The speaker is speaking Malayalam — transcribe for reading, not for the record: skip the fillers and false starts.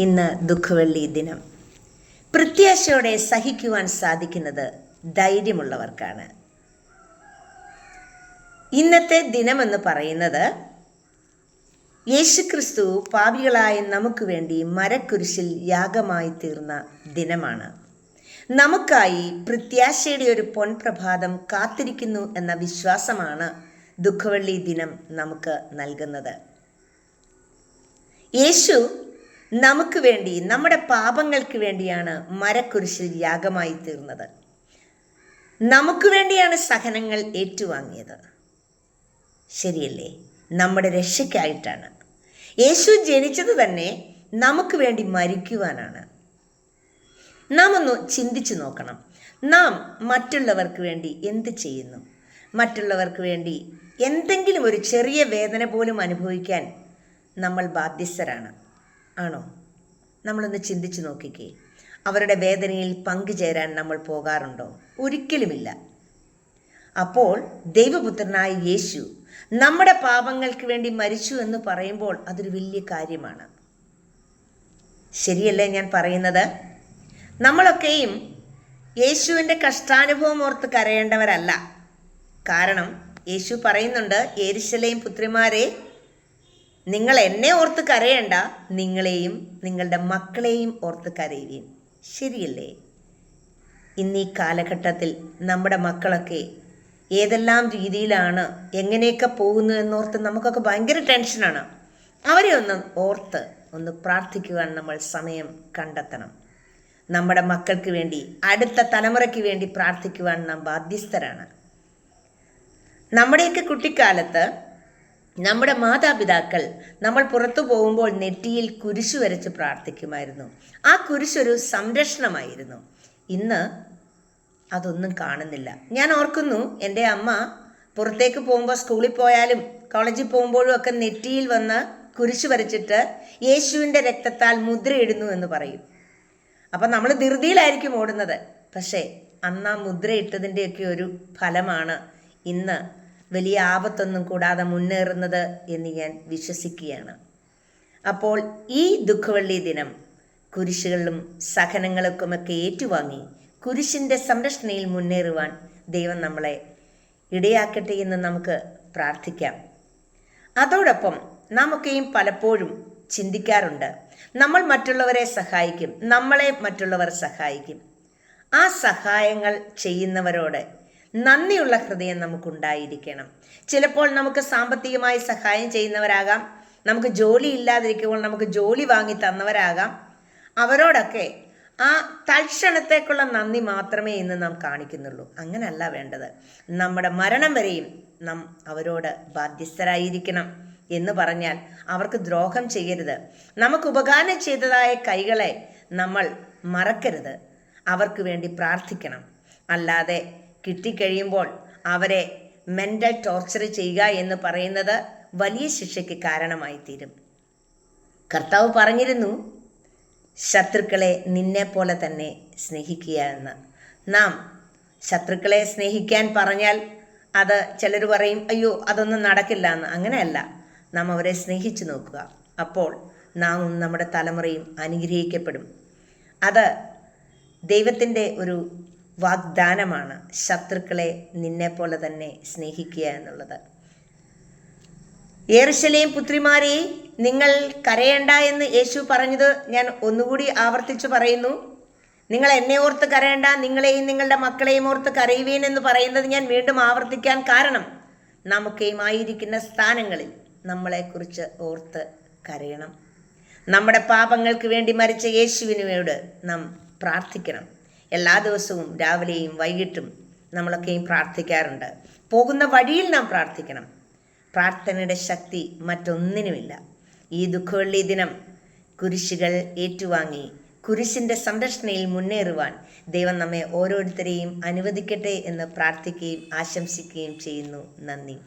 ഇന്ന് ദുഃഖവെള്ളി ദിനം. പ്രത്യാശയോടെ സഹിക്കുവാൻ സാധിക്കുന്നത് ധൈര്യമുള്ളവർക്കാണ്. ഇന്നത്തെ ദിനമെന്ന് പറയുന്നത് യേശുക്രിസ്തു പാപികളായ നമുക്ക് വേണ്ടി മരക്കുരിശിൽ യാഗമായി തീർന്ന ദിനമാണ്. നമുക്കായി പ്രത്യാശയുടെ ഒരു പൊൻപ്രഭാതം കാത്തിരിക്കുന്നു എന്ന വിശ്വാസമാണ് ദുഃഖവെള്ളി ദിനം നമുക്ക് നൽകുന്നത്. യേശു നമുക്ക് വേണ്ടി, നമ്മുടെ പാപങ്ങൾക്ക് വേണ്ടിയാണ് മരക്കുരിശിൽ യാഗമായി തീർന്നത്. നമുക്ക് വേണ്ടിയാണ് സഹനങ്ങൾ ഏറ്റുവാങ്ങിയത്. ശരിയല്ലേ? നമ്മുടെ രക്ഷയ്ക്കായിട്ടാണ്. യേശു ജനിച്ചത് തന്നെ നമുക്ക് വേണ്ടി മരിക്കുവാനാണ്. നാം ഒന്ന് ചിന്തിച്ചു നോക്കണം. നാം മറ്റുള്ളവർക്ക് വേണ്ടി എന്ത് ചെയ്യുന്നു? മറ്റുള്ളവർക്ക് വേണ്ടി എന്തെങ്കിലും ഒരു ചെറിയ വേദന പോലും അനുഭവിക്കാൻ നമ്മൾ ബാധ്യസ്ഥരാണ്. ആണോ? നമ്മളൊന്ന് ചിന്തിച്ചു നോക്കിക്കേ. അവരുടെ വേദനയിൽ പങ്കുചേരാൻ നമ്മൾ പോകാറുണ്ടോ? ഒരിക്കലുമില്ല. അപ്പോൾ ദൈവപുത്രനായ യേശു നമ്മുടെ പാപങ്ങൾക്ക് വേണ്ടി മരിച്ചു എന്ന് പറയുമ്പോൾ അതൊരു വലിയ കാര്യമാണ്. ശരിയല്ലേ ഞാൻ പറയുന്നത്? നമ്മളൊക്കെയും യേശുവിൻ്റെ കഷ്ടാനുഭവം ഓർത്ത് കരയേണ്ടവരല്ല. കാരണം യേശു പറയുന്നുണ്ട്, യെരൂശലേം പുത്രിമാരെ, നിങ്ങൾ എന്നെ ഓർത്ത് കരയേണ്ട, നിങ്ങളെയും നിങ്ങളുടെ മക്കളെയും ഓർത്ത് കരയുവീൻ. ശരിയല്ലേ? ഇന്നീ കാലഘട്ടത്തിൽ നമ്മുടെ മക്കളൊക്കെ ഏതെല്ലാം രീതിയിലാണ്, എങ്ങനെയൊക്കെ പോകുന്നു എന്നോർത്ത് നമുക്കൊക്കെ ഭയങ്കര ടെൻഷനാണ്. അവരെ ഓർത്ത് ഒന്ന് പ്രാർത്ഥിക്കുവാൻ നമ്മൾ സമയം കണ്ടെത്തണം. നമ്മുടെ മക്കൾക്ക് വേണ്ടി, അടുത്ത തലമുറയ്ക്ക് വേണ്ടി പ്രാർത്ഥിക്കുവാൻ നാം ബാധ്യസ്ഥരാണ്. നമ്മുടെയൊക്കെ കുട്ടിക്കാലത്ത് നമ്മുടെ മാതാപിതാക്കൾ നമ്മൾ പുറത്തു പോകുമ്പോൾ നെറ്റിയിൽ കുരിശു വരച്ച് പ്രാർത്ഥിക്കുമായിരുന്നു. ആ കുരിശൊരു സംരക്ഷണമായിരുന്നു. ഇന്ന് അതൊന്നും കാണുന്നില്ല. ഞാൻ ഓർക്കുന്നു, എൻ്റെ അമ്മ പുറത്തേക്ക് പോകുമ്പോൾ, സ്കൂളിൽ പോയാലും കോളേജിൽ പോകുമ്പോഴും ഒക്കെ നെറ്റിയിൽ വന്ന് കുരിശു വരച്ചിട്ട് യേശുവിൻ്റെ രക്തത്താൽ മുദ്രയിടുന്നു എന്ന് പറയും. അപ്പം നമ്മൾ ധൃതിയിലായിരിക്കും ഓടുന്നത്. പക്ഷേ അന്ന് ആ മുദ്രയിട്ടതിൻ്റെയൊക്കെ ഒരു ഫലമാണ് ഇന്ന് വലിയ ആപത്തൊന്നും കൂടാതെ മുന്നേറുന്നത് എന്ന് ഞാൻ വിശ്വസിക്കുകയാണ്. അപ്പോൾ ഈ ദുഃഖവെള്ളി ദിനം കുരിശുകളിലും സഹനങ്ങൾക്കുമൊക്കെ ഏറ്റുവാങ്ങി കുരിശിൻ്റെ സംരക്ഷണയിൽ മുന്നേറുവാൻ ദൈവം നമ്മളെ ഇടയാക്കട്ടെ എന്ന് നമുക്ക് പ്രാർത്ഥിക്കാം. അതോടൊപ്പം നമുക്കെയും പലപ്പോഴും ചിന്തിക്കാറുണ്ട്, നമ്മൾ മറ്റുള്ളവരെ സഹായിക്കും, നമ്മളെ മറ്റുള്ളവർ സഹായിക്കും. ആ സഹായങ്ങൾ ചെയ്യുന്നവരോട് നന്ദിയുള്ള ഹൃദയം നമുക്കുണ്ടായിരിക്കണം. ചിലപ്പോൾ നമുക്ക് സാമ്പത്തികമായി സഹായം ചെയ്യുന്നവരാകാം, നമുക്ക് ജോലി ഇല്ലാതിരിക്കുമ്പോൾ നമുക്ക് ജോലി വാങ്ങി തന്നവരാകാം. അവരോടൊക്കെ ആ തൽക്ഷണത്തേക്കുള്ള നന്ദി മാത്രമേ ഇന്ന് നാം കാണിക്കുന്നുള്ളൂ. അങ്ങനല്ല വേണ്ടത്. നമ്മുടെ മരണം വരെയും നാം അവരോട് ബാധ്യസ്ഥരായിരിക്കണം. എന്ന് പറഞ്ഞാൽ അവർക്ക് ദ്രോഹം ചെയ്യരുത്. നമുക്ക് ഉപകാരം ചെയ്തതായ കൈകളെ നമ്മൾ മറക്കരുത്. അവർക്ക് വേണ്ടി പ്രാർത്ഥിക്കണം. അല്ലാതെ കിട്ടിക്കഴിയുമ്പോൾ അവരെ മെൻ്റൽ ടോർച്ചർ ചെയ്യുക എന്ന് പറയുന്നത് വലിയ ശിക്ഷയ്ക്ക് കാരണമായി തീരും. കർത്താവ് പറഞ്ഞിരുന്നു, ശത്രുക്കളെ നിന്നെ പോലെ തന്നെ സ്നേഹിക്കുക എന്ന്. നാം ശത്രുക്കളെ സ്നേഹിക്കാൻ പറഞ്ഞാൽ അത് ചിലർ പറയും, അയ്യോ അതൊന്നും നടക്കില്ല എന്ന്. അങ്ങനെയല്ല. നാം അവരെ സ്നേഹിച്ചു നോക്കുക. അപ്പോൾ നാം നമ്മുടെ തലമുറയും അനുഗ്രഹിക്കപ്പെടും. അത് ദൈവത്തിൻ്റെ ഒരു വാഗ്ദാനമാണ്, ശത്രുക്കളെ നിന്നെ പോലെ തന്നെ സ്നേഹിക്കുക എന്നുള്ളത്. യെരൂശലേം പുത്രിമാരെ, നിങ്ങൾ കരയേണ്ട എന്ന് യേശു പറഞ്ഞത് ഞാൻ ഒന്നുകൂടി ആവർത്തിച്ചു പറയുന്നു. നിങ്ങൾ എന്നെ ഓർത്ത് കരയേണ്ട, നിങ്ങളെയും നിങ്ങളുടെ മക്കളെയും ഓർത്ത് കരയുവീൻ എന്ന് പറയുന്നത് ഞാൻ വീണ്ടും ആവർത്തിക്കാൻ കാരണം, നമുക്കെയും ആയിരിക്കുന്ന സ്ഥാനങ്ങളിൽ നമ്മളെക്കുറിച്ച് ഓർത്ത് കരയണം. നമ്മുടെ പാപങ്ങൾക്ക് വേണ്ടി മരിച്ച യേശുവിനോട് നാം പ്രാർത്ഥിക്കണം. എല്ലാ ദിവസവും രാവിലെയും വൈകിട്ടും നമ്മളൊക്കെയും പ്രാർത്ഥിക്കാറുണ്ട്. പോകുന്ന വഴിയിൽ നാം പ്രാർത്ഥിക്കണം. പ്രാർത്ഥനയുടെ ശക്തി മറ്റൊന്നിനുമില്ല. ഈ ദുഃഖവെള്ളി ദിനം കുരിശുകൾ ഏറ്റുവാങ്ങി കുരിശിൻ്റെ സംരക്ഷണയിൽ മുന്നേറുവാൻ ദൈവം നമ്മെ ഓരോരുത്തരെയും അനുവദിക്കട്ടെ എന്ന് പ്രാർത്ഥിക്കുകയും ആശംസിക്കുകയും ചെയ്യുന്നു. നന്ദി.